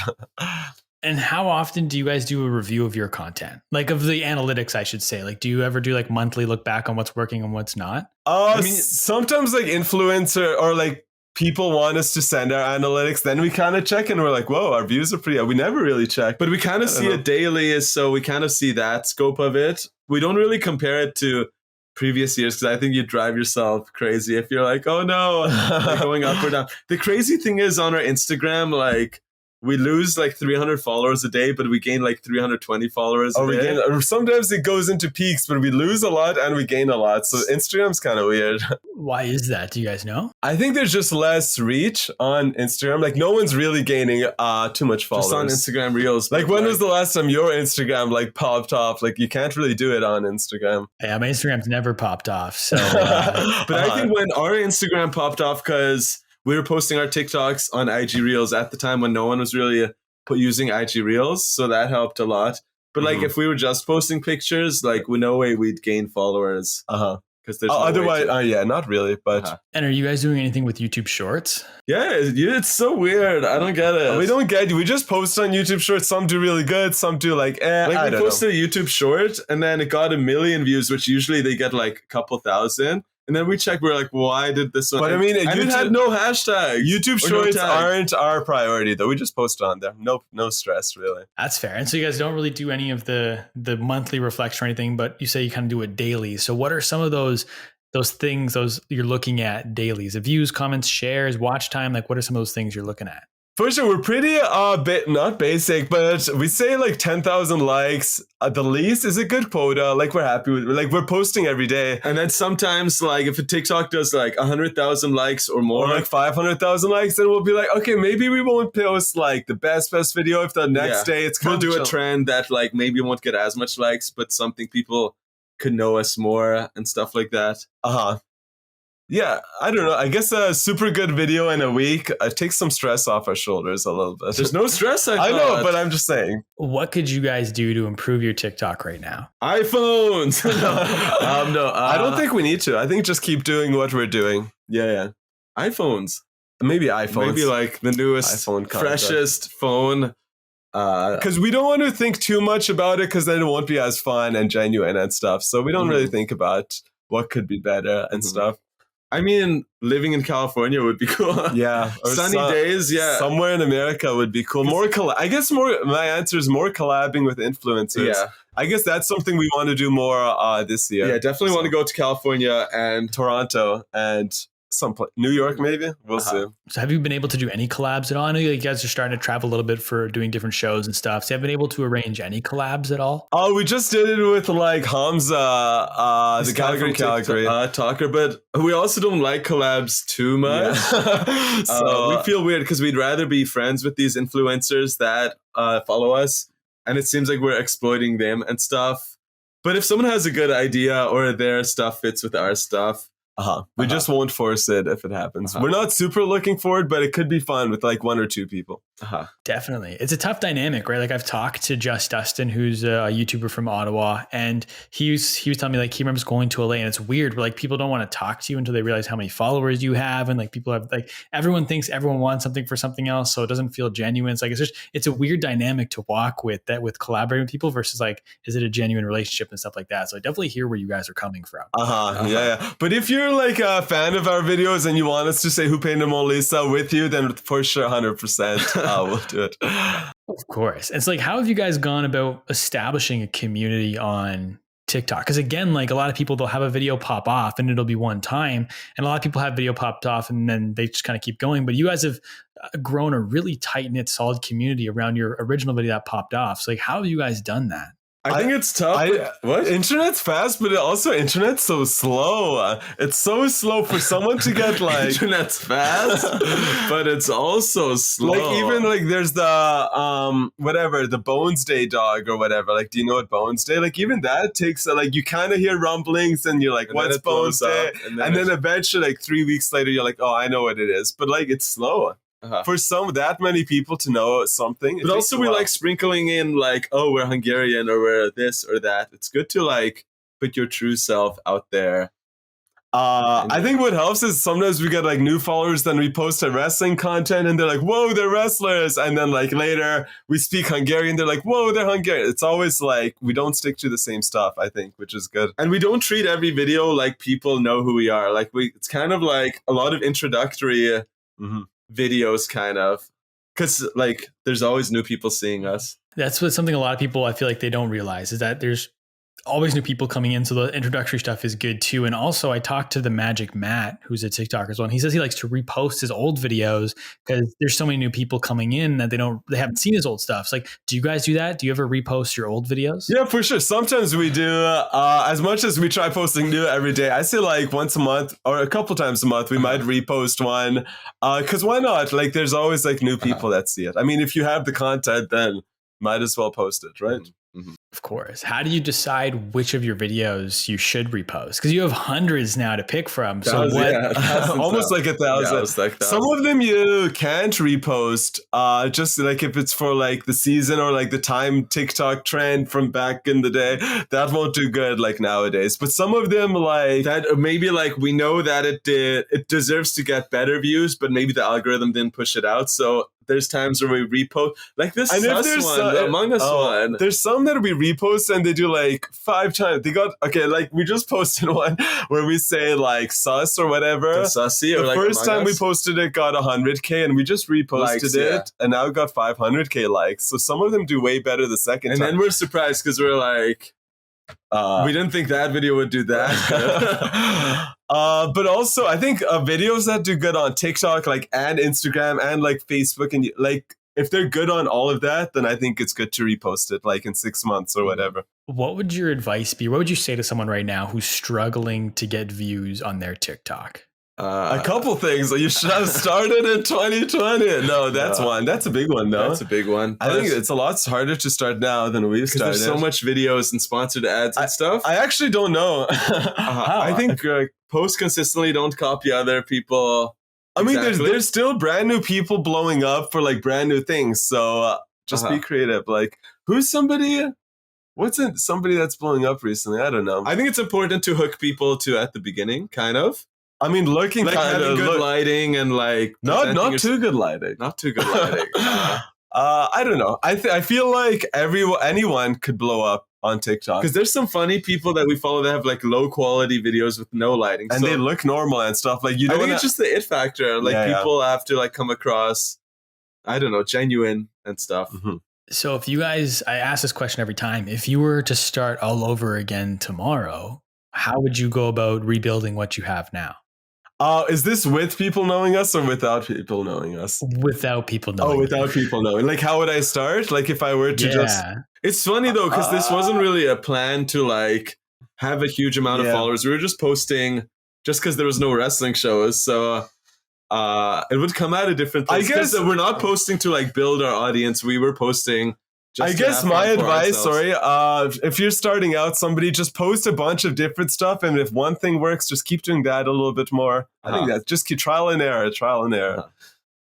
And how often do you guys do a review of your content? Like of the analytics, I should say. Like, do you ever do like monthly look back on what's working and what's not? I mean, sometimes like influencer or like people want us to send our analytics. Then we kind of check and we're like, whoa, our views are pretty. We never really check. But we kind of see it daily. So we kind of see that scope of it. We don't really compare it to previous years because I think you drive yourself crazy if you're like, oh no, you're going up or down. The crazy thing is on our Instagram, like we lose like 300 followers a day, but we gain like 320 followers a day. Or sometimes it goes into peaks, but we lose a lot and we gain a lot. So Instagram's kind of weird. Why is that? Do you guys know? I think there's just less reach on Instagram. Like no one's really gaining too much followers. Just on Instagram Reels. Like when was the last time your Instagram like popped off? Like you can't really do it on Instagram. Yeah, my Instagram's never popped off. So, but I think when our Instagram popped off because we were posting our TikToks on IG Reels at the time when no one was really using IG Reels. So that helped a lot. But like if we were just posting pictures, like with no way we'd gain followers. Because there's otherwise, not really. But And are you guys doing anything with YouTube Shorts? Yeah, it's so weird. I don't get it. We don't get it. We just post on YouTube Shorts. Some do really good. Some do like, Like we posted a YouTube short and then it got 1 million views, which usually they get like a couple thousand. And then we checked, we're like, why did this one? But I mean, YouTube had no hashtags. YouTube Shorts aren't our priority, though. We just post on there. No stress, really. That's fair. And so you guys don't really do any of the monthly reflection or anything, but you say you kind of do it daily. So what are some of those things you're looking at daily? Is it views, comments, shares, watch time? Like, what are some of those things you're looking at? For sure, we're pretty not basic, but we say like 10,000 likes at the least is a good quota. Like we're happy with, like we're posting every day. And then sometimes like if a TikTok does like 100,000 likes or more, or like 500,000 likes, then we'll be like, okay, maybe we won't post like the best video if the next day it's we'll do a trend that like maybe won't get as much likes, but something people could know us more and stuff like that. Yeah, I don't know. I guess a super good video in a week takes some stress off our shoulders a little bit. There's no stress, I know, but I'm just saying. What could you guys do to improve your TikTok right now? iPhones! I don't think we need to. I think just keep doing what we're doing. Yeah. iPhones. Maybe iPhones. Maybe like the newest, freshest phone. Because we don't want to think too much about it because then it won't be as fun and genuine and stuff. So we don't really think about what could be better and stuff. I mean, living in California would be cool. Yeah. Sunny days, yeah. Somewhere in America would be cool. I guess my answer is more collabing with influencers. Yeah. I guess that's something we want to do more this year. Yeah, definitely want to go to California and Toronto and New York, maybe. We'll see. So have you been able to do any collabs at all? I know you guys are starting to travel a little bit for doing different shows and stuff. So have you been able to arrange any collabs at all? Oh, we just did it with like Hamza, the Calgary talker, but we also don't like collabs too much. Yeah. So we feel weird because we'd rather be friends with these influencers that follow us. And it seems like we're exploiting them and stuff. But if someone has a good idea or their stuff fits with our stuff, we just won't force it if it happens. We're not super looking forward, but it could be fun with like 1 or 2 people. Definitely. It's a tough dynamic, right? Like I've talked to Just Dustin, who's a YouTuber from Ottawa, and he was telling me like he remembers going to LA and it's weird, but like people don't want to talk to you until they realize how many followers you have. And like people have like, everyone thinks everyone wants something for something else. So it doesn't feel genuine. It's like, it's a weird dynamic to walk with collaborating with people versus like, is it a genuine relationship and stuff like that? So I definitely hear where you guys are coming from. Yeah. But if you're you're like a fan of our videos and you want us to say who painted Mona Lisa with you, then for sure 100% we'll do it. Of course. It's like, how have you guys gone about establishing a community on TikTok? Because again, like a lot of people, they'll have a video pop off and it'll be one time, and a lot of people have video popped off and then they just kind of keep going. But you guys have grown a really tight knit, solid community around your original video that popped off. So like, how have you guys done that? I think it's tough. What? Internet's fast, but also internet's so slow. It's so slow for someone to get like internet's fast, but it's also slow. Like even like there's the whatever, the Bones Day dog or whatever. Like, do you know what Bones Day? Like even that takes like you kind of hear rumblings and you're like, what's Bones Day? And then eventually like 3 weeks later you're like, oh, I know what it is. But like it's slow. For that many people to know something. But also we like sprinkling in like, oh, we're Hungarian or we're this or that. It's good to like put your true self out there. I think what helps is sometimes we get like new followers, then we post our wrestling content and they're like, whoa, they're wrestlers. And then like later we speak Hungarian, they're like, whoa, they're Hungarian. It's always like we don't stick to the same stuff, I think, which is good. And we don't treat every video like people know who we are. Like it's kind of like a lot of introductory videos, kind of, because like there's always new people seeing us. That's something a lot of people, I feel like they don't realize, is that there's always new people coming in. So the introductory stuff is good too. And also I talked to the Magic Matt, who's a TikToker as well. And he says he likes to repost his old videos because there's so many new people coming in that they haven't seen his old stuff. So like, do you guys do that? Do you ever repost your old videos? Yeah, for sure. Sometimes we do. As much as we try posting new every day, I say like once a month or a couple times a month, we might repost one. Because why not? Like there's always like new people that see it. I mean, if you have the content, then might as well post it, right? Mm-hmm. Of course. How do you decide which of your videos you should repost? Because you have hundreds now to pick from. So almost like 1,000. Like some of them you can't repost. Just like if it's for like the season or like the time TikTok trend from back in the day, that won't do good like nowadays. But some of them like that, maybe like we know that it deserves to get better views, but maybe the algorithm didn't push it out. So there's times where we repost like this Among Us one. There's some that we repost and they do like 5 times. They got like we just posted one where we say like sus or whatever. Sussy, or the like first time we posted it got 100K and we just reposted it and now it got 500K likes. So some of them do way better the second time. And then we're surprised because we're like, we didn't think that video would do that. But also I think videos that do good on TikTok like and Instagram and like Facebook, and like if they're good on all of that, then I think it's good to repost it like in 6 months or whatever. What would your advice be? What would you say to someone right now who's struggling to get views on their TikTok? A couple things. You should have started in 2020. No, that's one. That's a big one, though. That's a big one. I think it's a lot harder to start now than we've started. There's so much videos and sponsored ads and stuff. I actually don't know. I think post consistently, don't copy other people. I mean, there's still brand new people blowing up for like brand new things. So just be creative. Like, who's somebody? What's somebody that's blowing up recently? I don't know. I think it's important to hook people to at the beginning, kind of. I mean, looking like kind having good lighting and like not too good lighting. Not too good lighting. I don't know. I feel like anyone could blow up on TikTok because there's some funny people that we follow that have like low quality videos with no lighting and they look normal and stuff. Like I think it's just the it factor. Like people have to like come across, I don't know, genuine and stuff. Mm-hmm. So if you guys, I ask this question every time. If you were to start all over again tomorrow, how would you go about rebuilding what you have now? Is this with people knowing us or without people knowing us? Without people knowing. Oh, without people knowing. Like, how would I start? Like, if I were to just... It's funny, though, because this wasn't really a plan to, like, have a huge amount of followers. We were just posting just because there was no wrestling shows. So it would come out of different things. I guess we're not posting to, like, build our audience. We were posting... I guess my advice, if you're starting out, somebody just post a bunch of different stuff, and if one thing works, just keep doing that a little bit more. I think that just keep trial and error.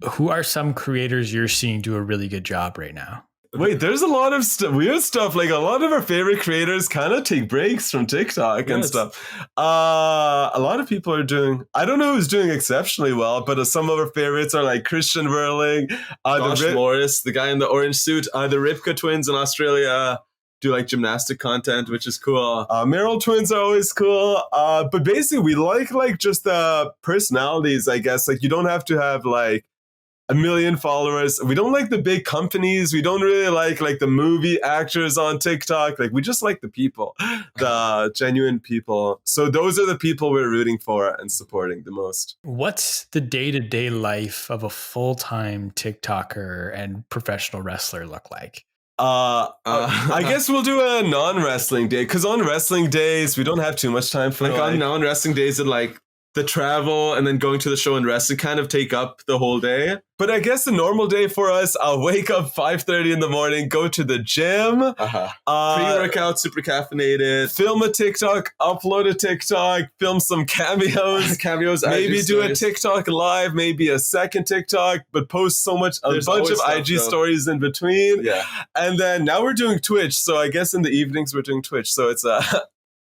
Who are some creators you're seeing do a really good job right now? Wait, there's a lot of weird stuff. Like a lot of our favorite creators kind of take breaks from TikTok and stuff. A lot of people are doing, I don't know who's doing exceptionally well, but some of our favorites are like Christian Verling, Josh Morris, the guy in the orange suit, the Ripka twins in Australia. do like gymnastic content, which is cool. Voros Twins are always cool. But basically we like just the personalities, I guess. Like you don't have to have like 1 million followers. We don't like the big companies. We don't really like the movie actors on TikTok. Like we just like the people, the genuine people. So those are the people we're rooting for and supporting the most. What's the day-to-day life of a full-time TikToker and professional wrestler look like? I guess we'll do a non-wrestling day, because on wrestling days we don't have too much time for on non-wrestling days and like the travel and then going to the show and wrestling kind of take up the whole day. But I guess the normal day for us, I'll wake up 5:30 in the morning, go to the gym, pre-workout, super caffeinated, film a TikTok, upload a TikTok, film some cameos, maybe do a TikTok live, maybe a second TikTok, but post a bunch of IG stories in between. Yeah. And then now we're doing Twitch, so I guess in the evenings we're doing Twitch, so it's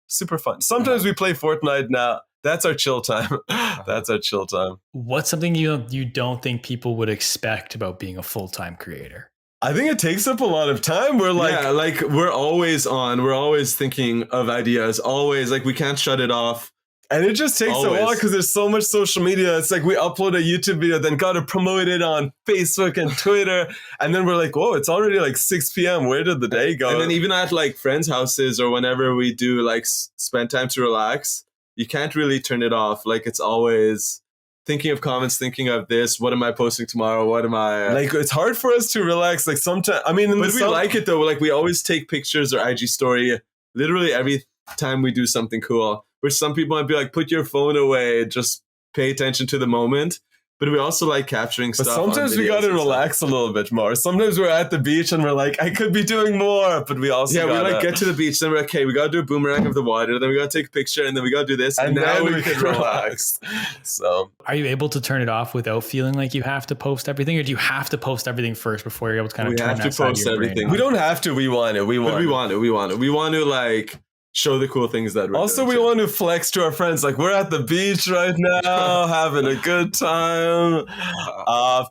super fun. Sometimes we play Fortnite now. That's our chill time. That's our chill time. What's something you don't think people would expect about being a full-time creator? I think it takes up a lot of time. We're like, we're always on. We're always thinking of ideas. Always, like, we can't shut it off. And it just takes a while because there's so much social media. It's like we upload a YouTube video, then got to promote it on Facebook and Twitter. And then we're like, whoa, it's already like 6 p.m. Where did the day go? And then even at like friends' houses or whenever we do like spend time to relax, you can't really turn it off. Like it's always thinking of comments, thinking of this. What am I posting tomorrow? What am I like? It's hard for us to relax. Like sometimes, I mean, but we like it though. Like we always take pictures or IG story literally every time we do something cool. Which some people might be like, put your phone away, just pay attention to the moment. But we also like capturing stuff. But sometimes we gotta relax a little bit more. Sometimes we're at the beach and we're like, I could be doing more, but we also we like get to the beach, then we're like, okay, we gotta do a boomerang of the water, then we gotta take a picture, and then we gotta do this, and now we can relax. So, are you able to turn it off without feeling like you have to post everything, or do you have to post everything first before you're able to kind of turn that side of your brain off? We don't have to. We want it. We want to like show the cool things that we're also doing. We want to flex to our friends. Like we're at the beach right now, having a good time.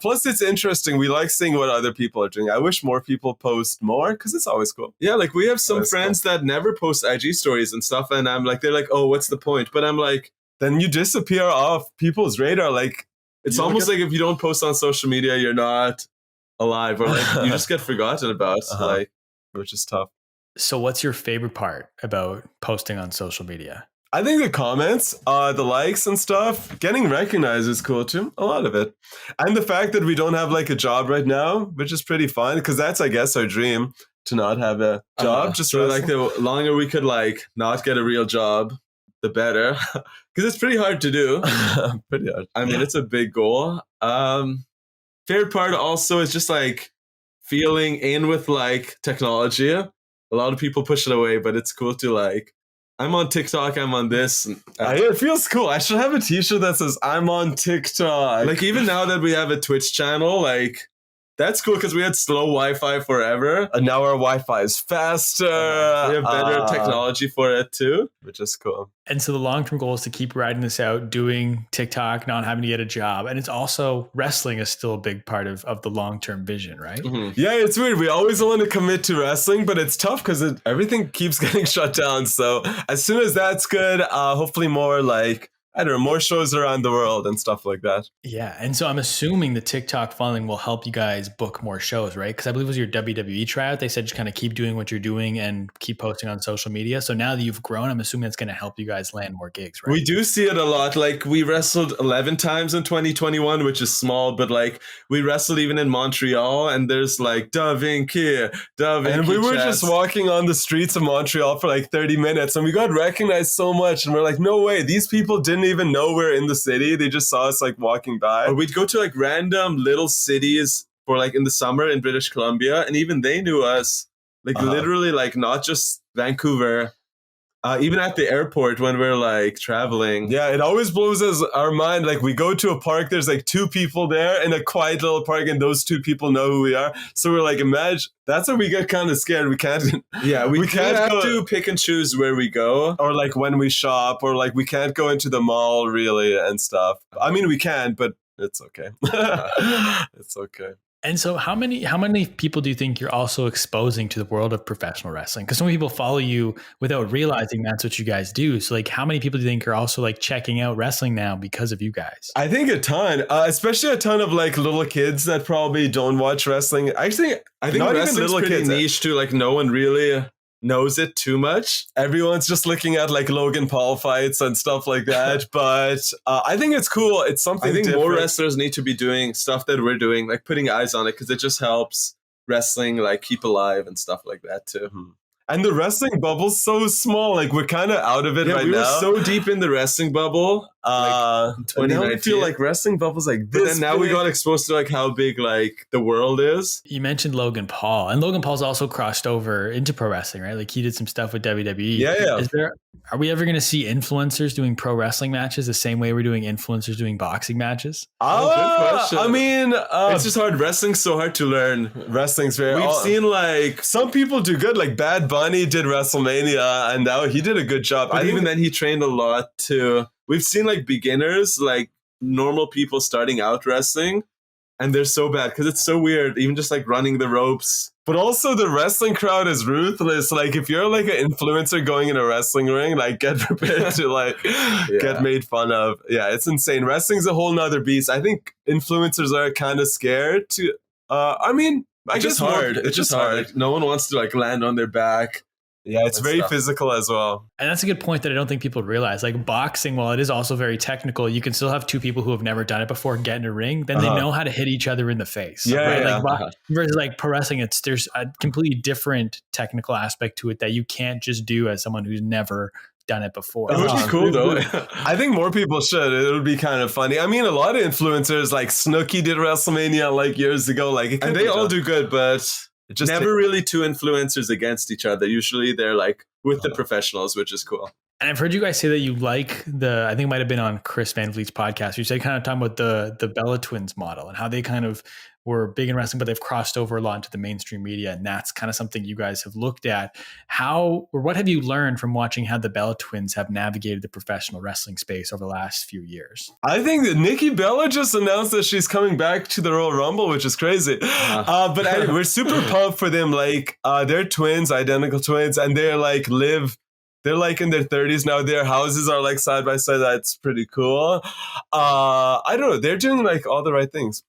Plus, it's interesting. We like seeing what other people are doing. I wish more people post more because it's always cool. Yeah, like we have some friends that never post IG stories and stuff, and I'm like, they're like, oh, what's the point? But I'm like, then you disappear off people's radar. Like it's almost like if you don't post on social media, you're not alive, or like you just get forgotten about. Like, which is tough. So what's your favorite part about posting on social media? I think the comments, the likes and stuff, getting recognized is cool too. A lot of it. And the fact that we don't have like a job right now, which is pretty fun because that's, I guess, our dream to not have a job. Just so like the longer we could like not get a real job, the better. Because it's pretty hard to do. Pretty hard. I mean, it's a big goal. Favorite part also is just like feeling in with like technology. A lot of people push it away, but it's cool to like, I'm on TikTok, I'm on this. It feels cool. I should have a t-shirt that says, I'm on TikTok. Like even now that we have a Twitch channel, like that's cool because we had slow Wi-Fi forever. And now our Wi-Fi is faster. We have better technology for it too, which is cool. And so the long-term goal is to keep riding this out, doing TikTok, not having to get a job. And it's also wrestling is still a big part of the long-term vision, right? Mm-hmm. Yeah, it's weird. We always want to commit to wrestling, but it's tough because everything keeps getting shut down. So as soon as that's good, hopefully more like, I don't know, more shows around the world and stuff like that. Yeah. And so I'm assuming the TikTok following will help you guys book more shows, right? Because I believe it was your WWE tryout. They said just kind of keep doing what you're doing and keep posting on social media. So now that you've grown, I'm assuming it's going to help you guys land more gigs, right? We do see it a lot. Like we wrestled 11 times in 2021, which is small, but like we wrestled even in Montreal and there's like Vinky. And we were just walking on the streets of Montreal for like 30 minutes and we got recognized so much. And we're like, no way, these people didn't even know we're in the city. They just saw us like walking by. Or we'd go to like random little cities for like in the summer in British Columbia, and even they knew us. Like literally, like not just Vancouver. Even at the airport when we're like traveling. Yeah, it always blows our mind. Like we go to a park, there's like 2 people there in a quiet little park, and those 2 people know who we are. So we're like, imagine that's when we get kind of scared. We can't. Yeah, we can't have to pick and choose where we go, or like when we shop, or like we can't go into the mall really and stuff. I mean, we can, but it's okay. It's okay. And so how many people do you think you're also exposing to the world of professional wrestling? Because so many people follow you without realizing that's what you guys do. So like how many people do you think are also like checking out wrestling now because of you guys? I think a ton, especially a ton of like little kids that probably don't watch wrestling. Actually, I think not wrestling's even little pretty kids niche too. Like no one really knows it too much. Everyone's just looking at like Logan Paul fights and stuff like that. But I think it's cool. It's something I think different. more wrestlers need to be doing stuff that we're doing, like putting eyes on it, because it just helps wrestling like keep alive and stuff like that too. Mm-hmm. And the wrestling bubble's so small. Like we're kind of out of it right now. We were so deep in the wrestling bubble. Now I feel like wrestling bubble's like this. But then now we got exposed to like how big like the world is. You mentioned Logan Paul, and Logan Paul's also crossed over into pro wrestling, right? Like he did some stuff with WWE. Yeah. Are we ever going to see influencers doing pro wrestling matches the same way we're doing influencers doing boxing matches? Good question. I mean, it's just hard. Wrestling's so hard to learn. Wrestling's very. We've seen like some people do good. Like Bad Bunny did WrestleMania, and now he did a good job. But even then, he trained a lot too. We've seen like beginners, like normal people starting out wrestling, and they're so bad because it's so weird, even just like running the ropes. But also the wrestling crowd is ruthless. Like if you're like an influencer going in a wrestling ring, like get prepared to like get made fun of. Yeah, it's insane. Wrestling's a whole nother beast. I think influencers are kind of scared to, I mean, I guess hard. It's just hard. Like, no one wants to like land on their back. Yeah, it's very physical as well. And that's a good point that I don't think people realize. Like boxing, while it is also very technical, you can still have two people who have never done it before get in a ring. Then they know how to hit each other in the face. Like, versus like pro wrestling, there's a completely different technical aspect to it that you can't just do as someone who's never done it before. It would be cool though. I think more people should. It would be kind of funny. I mean, a lot of influencers like Snooki did WrestleMania like years ago. Like, and they all do good, but just never really two influencers against each other. Usually they're like with the professionals, which is cool. And I've heard you guys say that you like I think it might have been on Chris Van Vliet's podcast. You said kind of talking about the Bella Twins model and how they kind of were big in wrestling, but they've crossed over a lot into the mainstream media. And that's kind of something you guys have looked at. What have you learned from watching how the Bella Twins have navigated the professional wrestling space over the last few years? I think that Nikki Bella just announced that she's coming back to the Royal Rumble, which is crazy. But anyway, we're super pumped for them. Like they're twins, identical twins, and they're like in their 30s now. Their houses are like side by side. That's pretty cool. I don't know. They're doing like all the right things.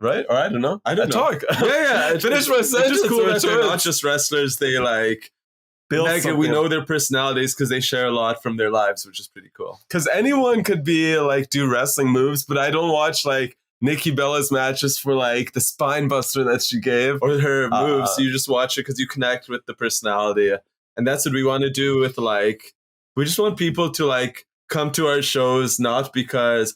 Right? Or I don't know. I don't know. Talk. Yeah. Finish my sentence. It's just cool that they're not just wrestlers. They like build something. We know their personalities because they share a lot from their lives, which is pretty cool. Because anyone could be like do wrestling moves, but I don't watch like Nikki Bella's matches for like the spine buster that she gave or her moves. You just watch it because you connect with the personality, and that's what we want to do with like. We just want people to like come to our shows, not because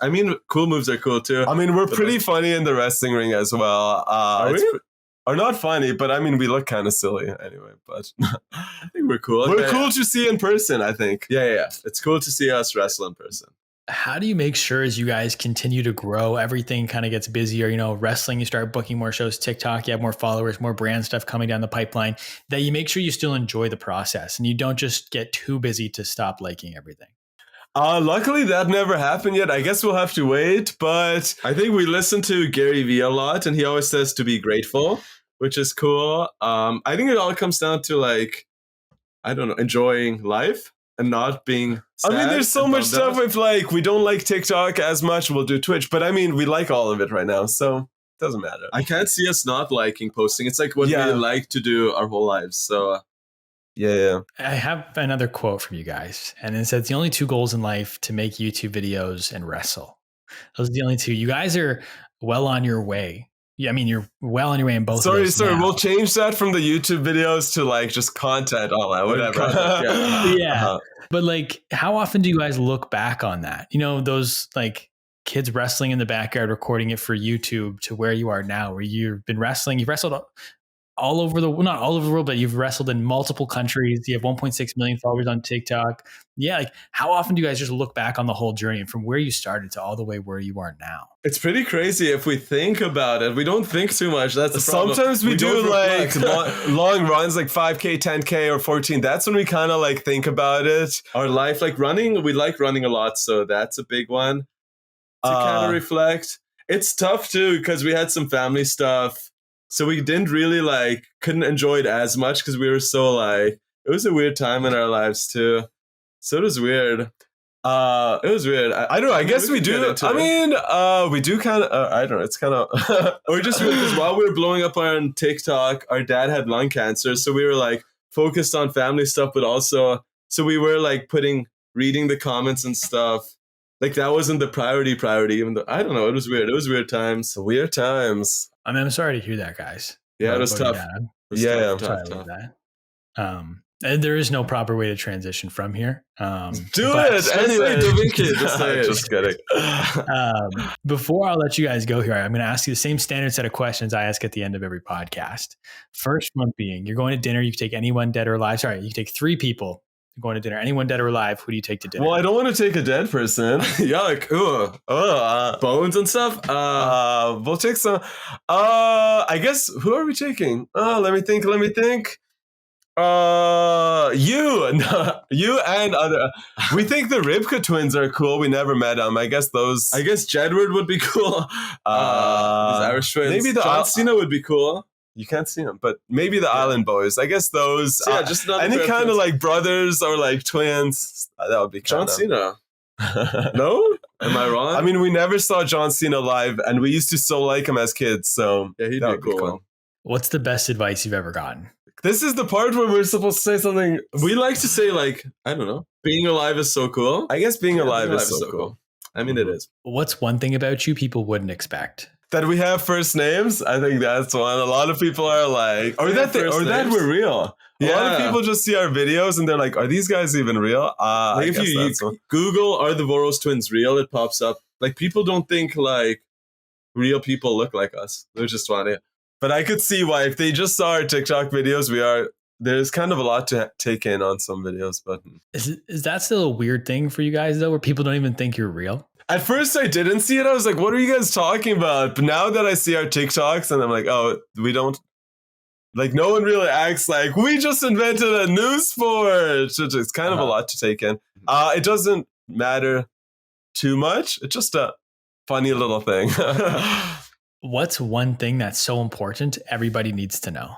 cool moves are cool too. I mean, we're pretty funny in the wrestling ring as well. Are we? Are not funny, but I mean, we look kind of silly anyway. But I think we're cool. We're cool to see in person, I think. Yeah. It's cool to see us wrestle in person. How do you make sure as you guys continue to grow, everything kind of gets busier, wrestling, you start booking more shows, TikTok, you have more followers, more brand stuff coming down the pipeline, that you make sure you still enjoy the process and you don't just get too busy to stop liking everything? Luckily, that never happened yet. I guess we'll have to wait, but I think we listen to Gary Vee a lot, and he always says to be grateful, which is cool. I think it all comes down to like, I don't know, enjoying life and not being sad. I mean, there's so much stuff with like, we don't like TikTok as much. We'll do Twitch, but I mean, we like all of it right now, so it doesn't matter. I can't see us not liking posting. It's like what we like to do our whole lives, so... Yeah. I have another quote from you guys, and it says the only two goals in life to make YouTube videos and wrestle. Those are the only two. You guys are well on your way. Yeah, I mean, you're well on your way in both. Sorry. Now. We'll change that from the YouTube videos to like just content, all that, whatever. Yeah. But like, how often do you guys look back on that? Those like kids wrestling in the backyard, recording it for YouTube, to where you are now, where you've been wrestling. You've wrestled all over not all over the world, but you've wrestled in multiple countries. You have 1.6 million followers on TikTok. Yeah. Like how often do you guys just look back on the whole journey and from where you started to all the way where you are now? It's pretty crazy if we think about it. We don't think too much. That's the problem. Sometimes we do like long runs, like 5K, 10K or 14. That's when we kind of like think about it. Our life, like running, we like running a lot. So that's a big one to kind of reflect. It's tough too, because we had some family stuff So we didn't really like, couldn't enjoy it as much because we were so like, it was a weird time in our lives too. So it was weird. It was weird. I don't know. I guess we do. I mean, we do kind of. I don't know. It's kind of. Or just weird because while we were blowing up on TikTok, our dad had lung cancer, so we were like focused on family stuff, but also, so we were like reading the comments and stuff. Like that wasn't the priority. Even though I don't know, it was weird. It was weird times. Weird times. I mean, I'm sorry to hear that, guys. Yeah, it was tough. Tough. And there is no proper way to transition from here. Do it anyway, Vinky. Just kidding. Before I'll let you guys go here, I'm going to ask you the same standard set of questions I ask at the end of every podcast. First one being, you're going to dinner. You can take anyone dead or alive. Sorry, you can take 3 people going to dinner. Anyone dead or alive, who do you take to dinner? Well, I don't want to take a dead person. Yuck. Bones and stuff. We'll take some. I guess, who are we taking? Let me think. You and other. We think the Ribka twins are cool. We never met them. I guess Jedward would be cool. These Irish twins. Maybe the John Cena would be cool. You can't see them, but maybe the Island Boys. I guess those. So just any kind of like brothers or like twins. That would be John Cena. No? Am I wrong? I mean, we never saw John Cena live, and we used to so like him as kids. So yeah, he'd be a cool one. What's the best advice you've ever gotten? This is the part where we're supposed to say something. We like to say, like, I don't know, being alive is so cool. I guess being alive is so cool. I mean, it is. What's one thing about you people wouldn't expect? That we have first names. I think that's one. A lot of people are like, that we're real. A lot of people just see our videos and they're like, are these guys even real? Like if you Google, are the Voros Twins real? It pops up. Like people don't think like real people look like us. They're just funny. But I could see why if they just saw our TikTok videos, there's kind of a lot to take in on some videos. But is that still a weird thing for you guys though, where people don't even think you're real? At first I didn't see it. I was like, what are you guys talking about? But now that I see our TikToks and I'm like, oh, we don't, like no one really acts like we just invented a new sport. It's kind of a lot to take in. It doesn't matter too much. It's just a funny little thing. What's one thing that's so important everybody needs to know?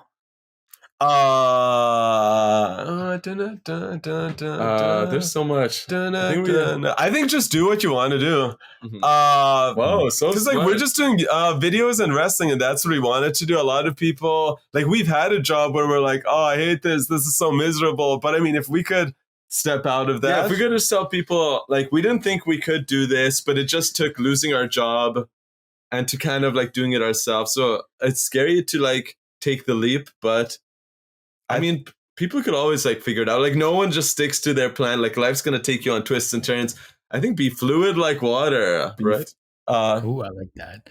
There's so much. I think just do what you want to do. Whoa, so because like we're just doing videos and wrestling, and that's what we wanted to do. A lot of people, like we've had a job where we're like, oh, I hate this. This is so miserable. But I mean, if we could step out of that, yeah, if we could just tell people, like we didn't think we could do this, but it just took losing our job and to kind of like doing it ourselves. So it's scary to like take the leap, but I mean, people could always like figure it out. Like no one just sticks to their plan. Like life's going to take you on twists and turns. I think be fluid like water, right? Ooh, I like that.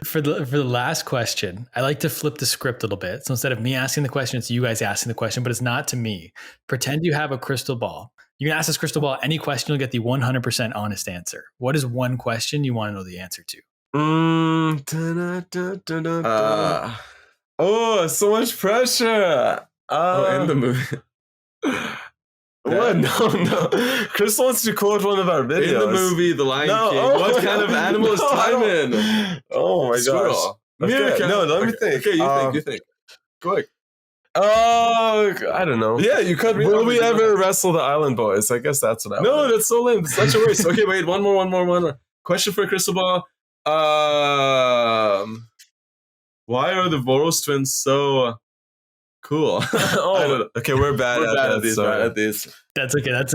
For the last question, I like to flip the script a little bit. So instead of me asking the question, it's you guys asking the question, but it's not to me. Pretend you have a crystal ball. You can ask this crystal ball any question, you'll get the 100% honest answer. What is one question you want to know the answer to? Oh, so much pressure. In the movie. What? No. Chris wants to quote one of our videos. In the movie, The Lion King. What kind of animal is Timon? Oh my gosh. Okay. No, let me think. Okay, you think. Quick. I don't know. Yeah, you could. Will we ever wrestle the Island Boys? I guess that's what I No, that's so lame. That's such a waste. Okay, wait, one more. Question for Crystal Ball. Why are the Voros Twins so cool? Okay, we're bad at these. That's okay. That's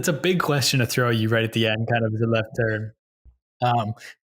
a big question to throw you right at the end, kind of as a left turn.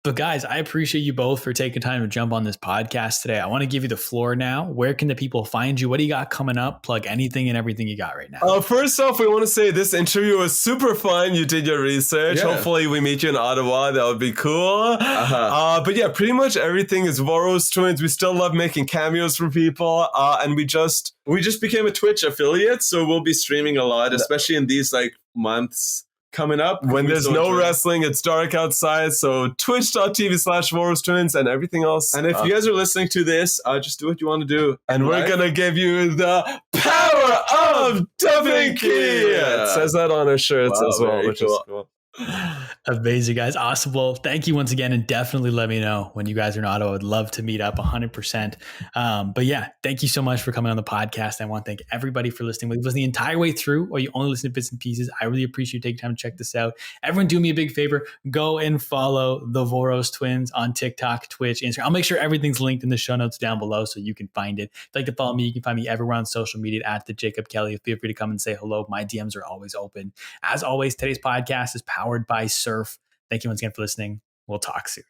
But guys, I appreciate you both for taking time to jump on this podcast today. I want to give you the floor now. Where can the people find you? What do you got coming up? Plug anything and everything you got right now. First off, we want to say this interview was super fun. You did your research. Yeah. Hopefully we meet you in Ottawa. That would be cool. But yeah, pretty much everything is Voros Twins. We still love making cameos for people. And we just became a Twitch affiliate. So we'll be streaming a lot, especially in these like months coming up. When there's no wrestling, it's dark outside. So twitch.tv/Voros Twins and everything else. And if you guys are listening to this, just do what you want to do. And we're going to give you the power of Vinky. It says that on our shirts as well, which is cool. Amazing, guys. Awesome. Well, thank you once again, and definitely let me know when you guys are in Ottawa. I would love to meet up 100%. But yeah, thank you so much for coming on the podcast. I want to thank everybody for listening. Whether it was the entire way through or you only listen to bits and pieces, I really appreciate you taking time to check this out. Everyone do me a big favor. Go and follow the Voros Twins on TikTok, Twitch, Instagram. I'll make sure everything's linked in the show notes down below so you can find it. If you'd like to follow me, you can find me everywhere on social media at the Jacob Kelly. Feel free to come and say hello. My DMs are always open. As always, today's podcast is powered by Surf. Thank you once again for listening. We'll talk soon.